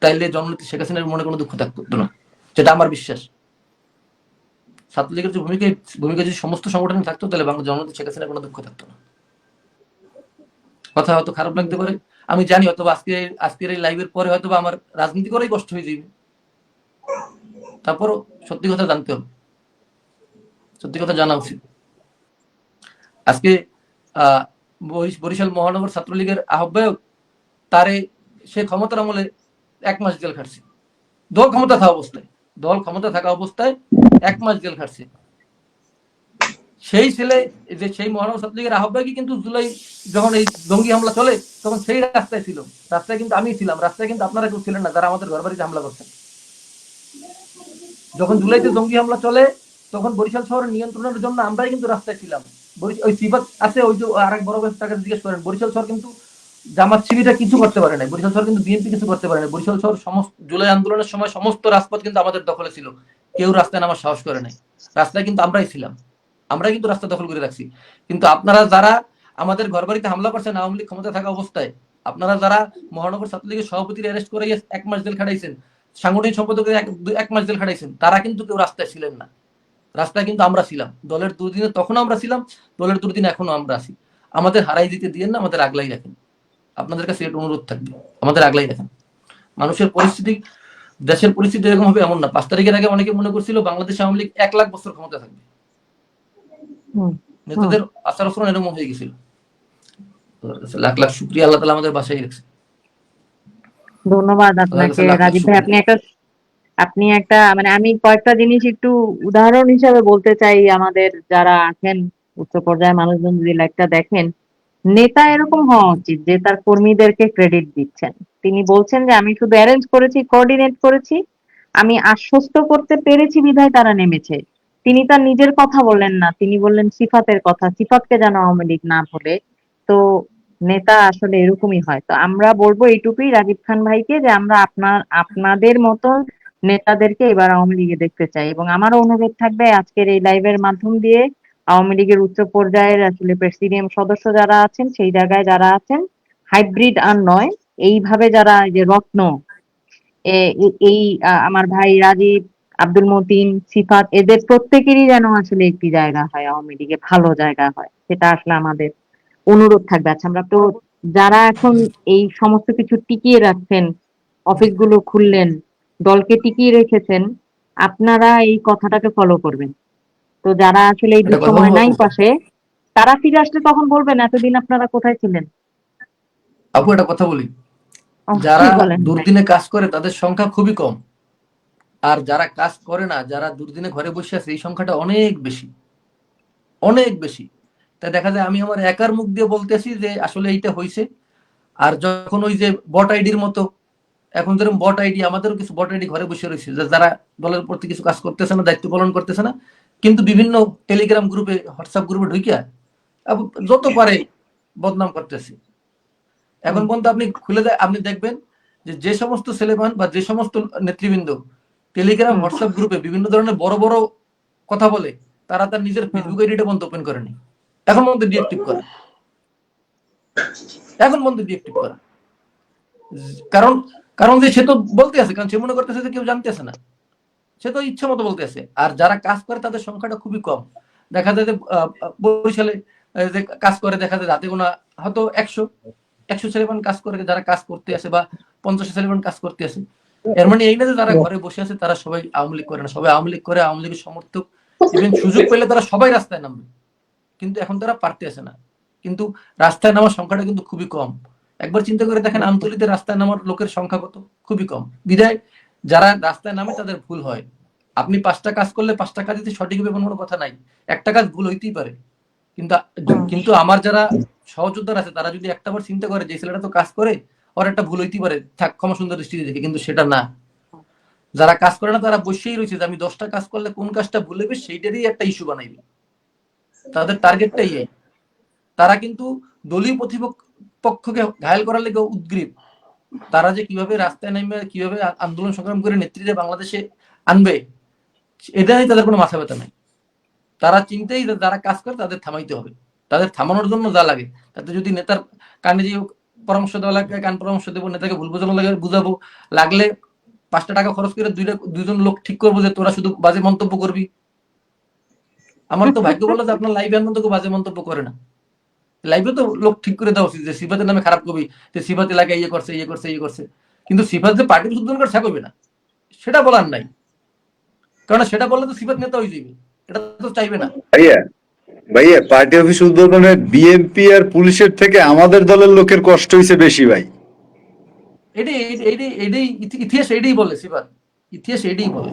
তাইলে জননেত্রী শেখ হাসিনার মনে কোনো দুঃখ থাকতো না, যেটা আমার বিশ্বাস। ছাত্রলীগের যে ভূমিকা যদি সমস্ত সংগঠনে থাকতো তাহলে বাংলা জননেত্রী শেখ হাসিনার কোনো দুঃখ থাকতো না। কথা হয়তো খারাপ লাগতে পারে, আমি জানি হয়তো আজকের এই লাইভের পরে হয়তো আমার রাজনীতি করেই কষ্ট হয়ে যাবে, তারপরও সত্যি কথা জানতে হবে, সত্যি কথা জানা উচিত। আজকে আহ বরিশাল মহানগর ছাত্রলীগের আহ্বায়ক, তারে সে ক্ষমতার আমলে 1 মাস জেল খাটছে, দল ক্ষমতা থাকা অবস্থায় 1 মাস জেল খাটছে। সেই ছেলে, যে সেই মহানগর ছাত্রলীগের আহ্বায়কই কিন্তু জুলাই যখন এই জঙ্গি হামলা চলে তখন সেই রাস্তায় ছিল। রাস্তায় কিন্তু আমি ছিলাম, রাস্তায় কিন্তু আপনারা কেউ ছিলেন না যারা আমাদের ঘর বাড়িতে হামলা করছেন। যখন জুলাইতে জঙ্গি হামলা চলে তখন বরিশাল শহরের নিয়ন্ত্রণের জন্য আমরাই কিন্তু রাস্তায় ছিলাম। ওই সিফাত আছে, ওই যে আরেক বড় ভাই তাকে জিজ্ঞেস করেন, বরিশাল শহর কিন্তু জামাত শিবিরা কিছু করতে পারে নাই, বরিশাল শহর কিন্তু বিএনপি কিছু করতে পারে নাই। বরিশাল শহর সমস্ত জুলাই আন্দোলনের সময় সমস্ত রাজপথ কিন্তু আমাদের দখলে ছিল, কেউ রাস্তায় নামার সাহস করে নাই। রাস্তায় কিন্তু আমরাই ছিলাম, আমরাই কিন্তু রাস্তা দখল করে রাখছি। কিন্তু আপনারা যারা আমাদের ঘর বাড়িতে হামলা করছেন আওয়ামী লীগ ক্ষমতা থাকা অবস্থায়, আপনারা যারা মহানগর ছাত্রলীগের সভাপতির অ্যারেস্ট করে 1 মাস জেল খাটাইছেন, সাংগঠনিক সম্পাদকের 1 মাস জেল খাটাইছেন, তারা কিন্তু কেউ রাস্তায় ছিলেন না। রাস্তায় কিন্তু আমরা ছিলাম, দলের দুর্দিনে তখনও আমরা ছিলাম, দলের দুর্দিনে এখনো আমরা আছি। আমাদের হারাই দিতে দিয়েন না, আমাদের আগলাই রাখেন। আপনাদের কাছে এটা অনুরোধ থাকবে, আমাদের আগলাই রাখেন। মানুষের পরিস্থিতি, দেশের পরিস্থিতি এরকম হবে এমন না। 5 তারিখের আগে অনেকে মনে করছিল বাংলাদেশ আওয়ামী লীগ 1 লাখ বছর ক্ষমতা থাকবে, হুম। হুম। নেতাদের আচার আচরণ এরকম হয়ে গেছিল। লাখ লাখ শুক্রিয়া, আল্লাহ তালা আমাদের বাসায় রেখেছে। ধন্যবাদ আপনাকে লাখ লাখ রাজীব ভাই। শুক্রিয়া। আপনি একটা মানে আমি কয়েকটা জিনিস একটু উদাহরণ হিসাবে বলতে চাই, আমাদের যারা আছেন উচ্চ পর্যায়ের মানুষজন যদি লাইভটা দেখেন, নেতা এরকম হওয়া উচিত যে তার কর্মীদেরকে ক্রেডিট দিচ্ছেন। তিনি বলছেন যে আমি শুধু অ্যারেঞ্জ করেছি, কোঅর্ডিনেট করেছি, আমি আশ্বস্ত করতে পেরেছি বিধায় তারা নেমেছে। তিনি তার নিজের কথা বললেন না, তিনি বললেন সিফাতের কথা, সিফাতকে যেন আওয়ামী লীগ না ভোলে। তো নেতা আসলে এরকমই হয়। তো আমরা বলবো এইটুকুই রাজীব খান ভাইকে, যে আমরা আপনাদের মতো নেতাদেরকে এবার আওয়ামী লীগে দেখতে চাই। এবং আমারও অনুরোধ থাকবে আজকের এই লাইভের মাধ্যম দিয়ে আওয়ামী লীগের উচ্চ পর্যায়ের আসলে প্রেসিডিয়াম সদস্য যারা আছেন, সেই জায়গায় যারা আছেন, হাইব্রিড আর নয়, এইভাবে যারা এই যে রত্ন, এই আমার ভাই রাজীব, আব্দুল মতিন, সিফাত, এদের প্রত্যেকেরই যেন আসলে একটি জায়গা হয় আওয়ামী লীগে, ভালো জায়গা হয়, সেটা আসলে আমাদের অনুরোধ থাকবে। আচ্ছা, আমরা তো যারা এখন এই সমস্ত কিছু টিকিয়ে রাখছেন, অফিসগুলো খুললেন, দলকে টিকিয়ে রেখেছেন, আপনারা এই কথাটাকে ফলো করবেন। তো যারা আসলে এই একটা কথা দুঃসময় বলবো নাই আপু? পাশে, তারা ফিরে আসলে তখন বলবেন এতদিন আপনারা কোথায় ছিলেন। আপু একটা কথা বলি, কি যারা বলেন ভাই? দুর্দিনে কাজ করে তাদের সংখ্যা খুবই কম, আর যারা কাজ করে না, যারা দুর্দিনে ঘরে বসে আছে, এই সংখ্যাটা অনেক বেশি, অনেক বেশি। তাই দেখা যায় আমি আমার একার মুখ দিয়ে বলতেছি যে আসলে এইটা হয়েছে। আর যখন ওই যে বট আইডির মতো, এখন যেরকম বট আইডি, আমাদেরও কিছু বট আইডি ঘরে বসে রয়েছে, যারা দলের প্রতি কিছু কাজ করতেছে না, দায়িত্ব পালন করতেছে না, কিন্তু বিভিন্ন টেলিগ্রাম গ্রুপে, হোয়াটসঅ্যাপ গ্রুপে ঢুকিয়া যত পারে বদনাম করতেছে। এখন হুম। পর্যন্ত আপনি খুলে আপনি দেখবেন যে যে সমস্ত ছেলেমান বা যে সমস্ত নেতৃবৃন্দ টেলিগ্রাম হুম। হোয়াটসঅ্যাপ গ্রুপে বিভিন্ন ধরনের বড় বড় কথা বলে, তারা তার নিজের হুম। ফেসবুক আইডিটা বন্ধ ওপেন করেনি, এখন পর্যন্ত ডিএক্টিভ করা, এখন পর্যন্ত ডিএক্টিভ করা। কারণ কারণ যে সে তো বলতে আছে, কারণ সে মনে করতেছে যে কেউ জানতেছে না, সে তো ইচ্ছা মতো বলতে আছে। আর যারা কাজ করে তাদের সংখ্যাটা খুবই কম। দেখা যায় যে বরিশালে যে কাজ করে, দেখা যায় রাতে গোনা হয়তো 100 ছেলেমান কাজ করে, যারা কাজ করতে আসে, বা 50 ছেলেমান কাজ করতে আসে। এর মানে এই না যে যারা ঘরে বসে আছে তারা সবাই আওয়ামী লীগ করে না, সবাই আওয়ামী লীগ করে, আওয়ামী লীগের সমর্থক। ইভেন সুযোগ পেলে তারা সবাই রাস্তায় নামবে, কিন্তু এখন তারা পারতে আসে না। কিন্তু রাস্তায় নামার সংখ্যাটা কিন্তু খুবই কম। একবার চিন্তা করে দেখেন আমতলীতে রাস্তায় নামার লোকের সংখ্যা কত, খুবই কম। বিধায় যারা রাস্তায় নামে তাদের ভুল হয়। আপনি 5টা কাজ করলে 5টা কাজই সঠিক হবে এমন কোনো কথা নাই, একটা কাজ ভুল হইতেই পারে। কিন্তু হুম। কিন্তু আমার যারা সহযোদ্ধারা আছে তারা যদি একটা বার চিন্তা করে যে ছেলেটা তো কাজ করে, ওর একটা ভুল হইতে পারে, থাক ক্ষমা সুন্দর দৃষ্টিতে দেখে, কিন্তু সেটা না। যারা কাজ করে না তারা বসেই রয়েছে যে আমি 10টা কাজ করলে কোন কাজটা ভুল হবে সেইটারই একটা ইস্যু বানাইবে, তাদের টার্গেটটাই এই। তারা কিন্তু দলীয় প্রতিপক্ষকে ঘায়েল করার লেগে উদ্গ্রীব। তারা যে কিভাবে রাস্তায় নেমে কিভাবে আন্দোলন সংগ্রাম করে নেতৃত্বে বাংলাদেশে আনবে এটা নিয়ে তাদের কোনো মাথা ব্যথা নাই। তারা চিন্তাই যারা কাজ করে তাদের থামাইতে হবে, তাদের থামানোর জন্য যা লাগে, তাতে যদি নেতার কানে যে পরামর্শ দেওয়া লাগে কান পরামর্শ দেবো, নেতাকে ভুল বোঝানো লাগে বুঝাবো, লাগলে 5টা টাকা খরচ করে দুইজন লোক ঠিক করবো যে তোরা শুধু বাজে মন্তব্য করবি। আমার তো ভাগ্য বলো যে আপনার লাইভে আনন্দ কেউ বাজে মন্তব্য করে না। লাইভে তো লোক ঠিক করে দেওয়া উচিত যে সিফাতের নামে খারাপ কবি, যে সিফাত এলাকায় ইয়ে করছে ইয়ে করছে ইয়ে করছে, কিন্তু সিফাত যে পার্টি শুদ্ধ করে ঠেকবে না সেটা বলার নাই, কারণ সেটা বললে তো সিফাত নেতা হয়ে যাবে, এটা তো চাইবে না। ভাইয়া ভাইয়া পার্টি অফিস উদ্বোধনে বিএনপি আর পুলিশের থেকে আমাদের দলের লোকের কষ্ট হয়েছে বেশি ভাই। ইতিহাস এটাই বলে সিফাত, ইতিহাস এটাই বলে,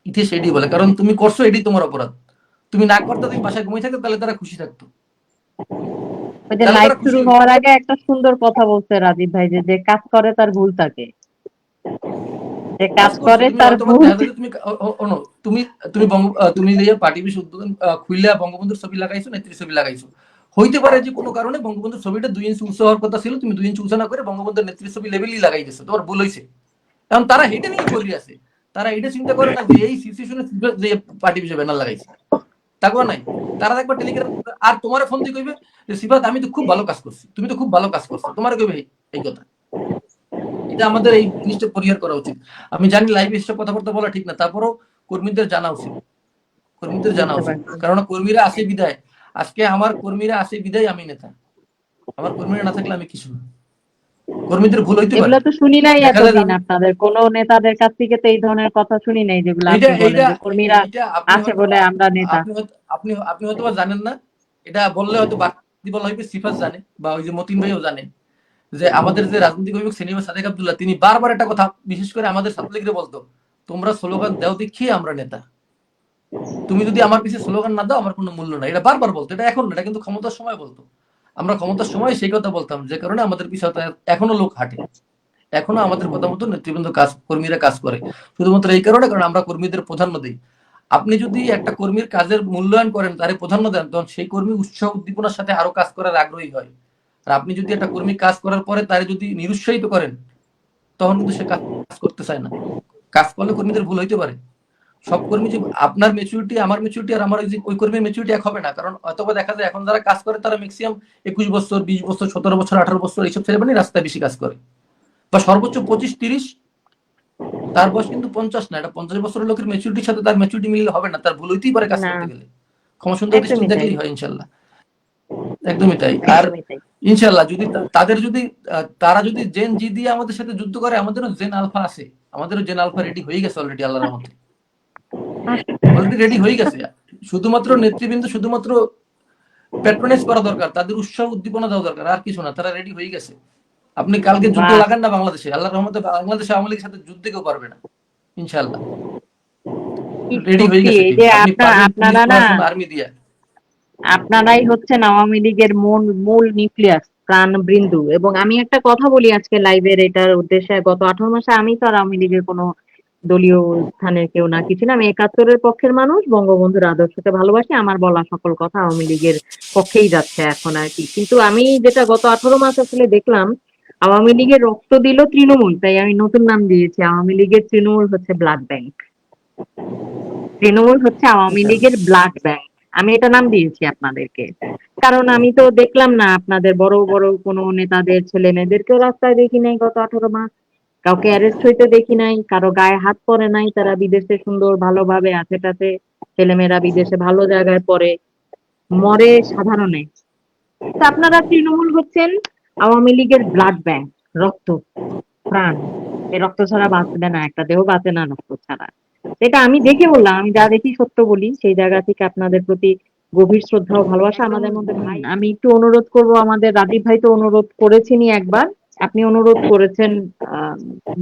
ইতিহাস এটাই বলে, কারণ তুমি করছো এটাই তোমার অপরাধ। তুমি না করতে তুমি বাসায় ঘুমিয়ে থাকতো তাহলে তারা খুশি থাকতো। ওই যে লাইভ শুরু হওয়ার আগে একটা সুন্দর কথা বলছে রাজীব ভাই, যে কাজ করে তার ভুল থাকে, যে কাজ করে তার ভুল। তুমি তুমি তুমি পার্টি অফিস উদ্বোধন খুললে বঙ্গবন্ধুর ছবি লাগাইছো, নেত্রীর ছবি লাগাইছো, হইতে পারে যে কোনো কারণে বঙ্গবন্ধুর ছবিটা 2 ইঞ্চি উঁচু হওয়ার কথা ছিল, তুমি 2 ইঞ্চি উঁচু না করে বঙ্গবন্ধুর নেত্রীর ছবি লেভেলই লাগাই দিছো, তোমার ভুল হয়েছে। কারণ তারা এটা নিয়ে পড়ে আছে, তারা এটা চিন্তা করে না যে এই সিচুয়েশনে যে পার্টি অফিসে ব্যানার লাগাইছে তাকেও নাই। তারা দেখবে টেলিগ্রাম আর তোমার ফোন দিয়ে কইবে যে সিফাত আমি তো খুব ভালো কাজ করছি, তুমি তো খুব ভালো কাজ করছো, তোমার কইবে এই কথা। এটা আমাদের এই জিনিসটা পরিহার করা উচিত। আমি জানি লাইভে এসব কথাবার্তা বলা ঠিক না, তারপরও কর্মীদের জানা উচিত, কর্মীদের জানা উচিত, কারণ কর্মীরা আসে বিদায়, আজকে আমার কর্মীরা আসে বিদায় আমি নেতা, আমার কর্মীরা না থাকলে আমি কিছু না। কর্মীদের ভুল হইতে পারে, এগুলো তো শুনি নাই এতদিন, আপনাদের কোন নেতাদের কাছ থেকে তো এই ধরনের কথা শুনি নাই যেগুলো আপনি বলেন যে কর্মীরা আছে বলে আমরা নেতা। আপনি আপনি হয়তো জানেন না, এটা বললে হয়তো বাকি বলা হইবে, সিফাত জানে বা ওই যে মতিন ভাইও জানে যে আমাদের যে রাজনৈতিক অভিভাবক সেনিয়র সাদেক আব্দুল্লাহ তিনি বারবার একটা কথা বিশেষ করে আমাদের ছাত্রলীগরে বলতো, তোমরা স্লোগান দাও দেখিয়ে আমরা নেতা, তুমি যদি আমার পিছিয়ে স্লোগান না দাও আমার কোনো মূল্য নাই, এটা বারবার বলতো। এটা এখন না, এটা কিন্তু ক্ষমতার সময় বলতো। আমরা ক্ষমতার সময় সেই কথা বলতাম, যে কারণে আমাদের পিছিয়ে এখনো লোক হাঁটে, এখনো আমাদের কথা মতো নেতৃবৃন্দ কাজ কর্মীরা কাজ করে, শুধুমাত্র এই কারণে কারণ আমরা কর্মীদের প্রাধান্য দিই। আপনি যদি একটা কর্মীর কাজের মূল্যায়ন করেন, তারে প্রাধান্য দেন, তখন সেই কর্মী উৎসাহ উদ্দীপনার সাথে আরো কাজ করার আগ্রহী হয়। আর আপনি যদি একটা কর্মী কাজ করার পরে তারে যদি নিরুৎসাহিত করেন তখন কিন্তু সে কাজ করতে চায় না। কাজ করলে কর্মীদের ভুল হইতে পারে, সব কর্মী যে আপনার ম্যাচুরিটি আমার ম্যাচুরিটি আর আমার ওই কর্মীর ম্যাচুরিটি এক হবে না, কারণ অথবা দেখা যায় এখন যারা কাজ করে তারা ম্যাক্সিমাম 21 বছর 20 বছর 17 বছর 18 বছর এইসব ছেলেমেয়ে রাস্তায় বেশি কাজ করে, বা সর্বোচ্চ 25-30, তার বয়স কিন্তু 50 না। এটা 50 বছরের লোকের ম্যাচুরিটির সাথে তার ম্যাচুরিটি মিললে হবে না, তার ভুল হইতেই পারে কাজ করতে গেলে, ক্ষমা সুন্দর দৃষ্টি দেখলেই হয় ইনশাল্লাহ। একদমই তাই। আর ইনশাল্লাহ যদি তাদের যদি তারা যদি জেন জি দিয়ে আমাদের সাথে যুদ্ধ করে, আমাদেরও জেন আলফা আছে, আমাদেরও জেন আলফা রেডি হয়ে গেছে অলরেডি, আল্লাহর রহমতে অলরেডি রেডি হয়ে গেছে। শুধুমাত্র নেতৃবৃন্দ শুধুমাত্র প্যাট্রোনাইজ করা দরকার, তাদের উৎসাহ উদ্দীপনা দেওয়া দরকার, আর কিছু না, তারা রেডি হয়ে গেছে। আপনি কালকে যুদ্ধ লাগান না বাংলাদেশে, আল্লাহর রহমতে বাংলাদেশে আওয়ামী লীগের সাথে যুদ্ধ কেউ পারবে না ইনশাআল্লাহ, রেডি হয়ে গেছে। আপনি পারবেন আর্মি দিয়ে। আপনারাই হচ্ছেন আওয়ামী লীগের মূল নিউক্লিয়াস, প্রাণ বিন্দু। এবং আমি একটা কথা বলি আজকে লাইভের এটার উদ্দেশ্যে, গত 18 মাসে আমি তো আর আওয়ামী লীগের কোনো দলীয় স্থানের কেউ না, কিছু না। আমি 71-এর পক্ষের মানুষ, বঙ্গবন্ধুর আদর্শকে ভালোবাসি, আমার বলা সকল কথা আওয়ামী লীগের পক্ষেই যাচ্ছে এখন আর কি। কিন্তু আমি যেটা গত 18 মাস আসলে দেখলাম, আওয়ামী লীগের রক্ত দিল তৃণমূল, তাই আমি নতুন নাম দিয়েছি, আওয়ামী লীগের তৃণমূল হচ্ছে ব্লাড ব্যাংক। তৃণমূল হচ্ছে আওয়ামী লীগের ব্লাড ব্যাংক, আমি এটা নাম দিয়েছি আপনাদেরকে। কারণ আমি তো দেখলাম না আপনাদের বড় বড় কোনো নেতাদের ছেলে মেয়েদেরকেও রাস্তায় দেখি নাই গত 18 মাস, কাউকে অ্যারেস্ট হইতে দেখি নাই, কারো গায়ে হাত পড়ে নাই, তারা বিদেশে সুন্দর ভালোভাবে আছে, তাতে ছেলেমেয়েরা বিদেশে ভালো জায়গায় পড়ে, মরে সাধারণে। তো আপনারা তৃণমূল হচ্ছেন আওয়ামী লীগের ব্লাড ব্যাংক, রক্ত প্রাণ, এই রক্ত ছাড়া বাঁচবে না, একটা দেহ বাঁচে না রক্ত ছাড়া। এটা আমি দেখে বললাম, আমি যা দেখি সত্য বলি, সেই জায়গা থেকে আপনাদের প্রতি গভীর শ্রদ্ধা ও ভালোবাসা আমাদের মধ্যে ভাই। আমি একটু অনুরোধ করব, আমাদের রাজীব ভাই তো অনুরোধ করেছেনই একবার, আপনি অনুরোধ করেছেন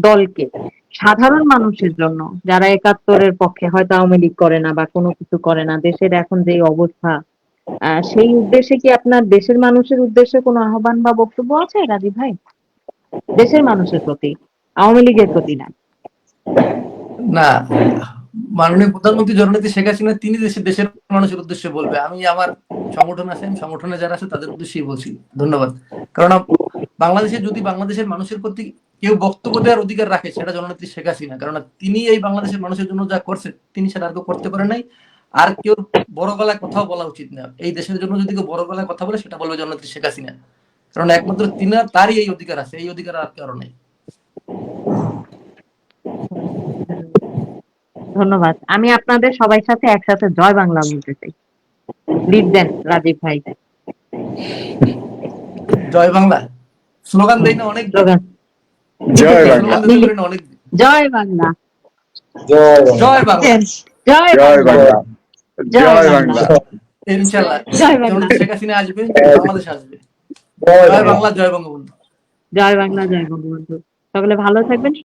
দলকে, সাধারণ মানুষের জন্য যারা 71-এর পক্ষে, হয়তো আওয়ামী লীগ করে না বা কোনো কিছু করে না, দেশের এখন যে অবস্থা, সেই উদ্দেশ্যে কি আপনার দেশের মানুষের উদ্দেশ্যে কোনো আহ্বান বা বক্তব্য আছে রাজীব ভাই? দেশের মানুষের প্রতি, আওয়ামী লীগের প্রতি না। না, মাননীয় প্রধানমন্ত্রী জননেত্রী শেখ হাসিনা তিনি দেশের মানুষের উদ্দেশ্যে বলবে। আমি আমার সংগঠন আছে, আমি সংগঠনে যারা আছে তাদের উদ্দেশ্যেই বলছি। ধন্যবাদ। কারণ বাংলাদেশে যদি বাংলাদেশের মানুষের প্রতি কেউ বক্তব্য দেওয়ার অধিকার রাখে সেটা জননেত্রী শেখ হাসিনা। কারণ তিনি এই বাংলাদেশের মানুষের জন্য যা করছে তিনি সেটা আর কেউ করতে পারে নাই। আর কেউ বড় গলায় কথাও বলা উচিত না। এই দেশের জন্য যদি কেউ বড় গলায় কথা বলে সেটা বলবে জননেত্রী শেখ হাসিনা। কারণ একমাত্র তারই এই অধিকার আছে, এই অধিকার আর কারো নেই। ধন্যবাদ। আমি আপনাদের সবাই সাথে একসাথে জয় বাংলা বলতে চাই। লিড দেন রাজীব ভাই। জয় বাংলা স্লোগান দেই না অনেক, স্লোগান জয় দিতেছেন। বাংলা। স্লোগান দিতে পারি না অনেক। জয় বাংলা, জয় বাংলা, জয় জয় বাংলা, বাংলা, জয় বাংলা। ইনশাআল্লাহ জয় বাংলা, জননেত্রী শেখ হাসিনা আসবে, বাংলাদেশ আসবে। জয় বাংলা, জয় বঙ্গবন্ধু। জয় বাংলা, জয় বঙ্গবন্ধু। সকলে ভালো থাকবেন।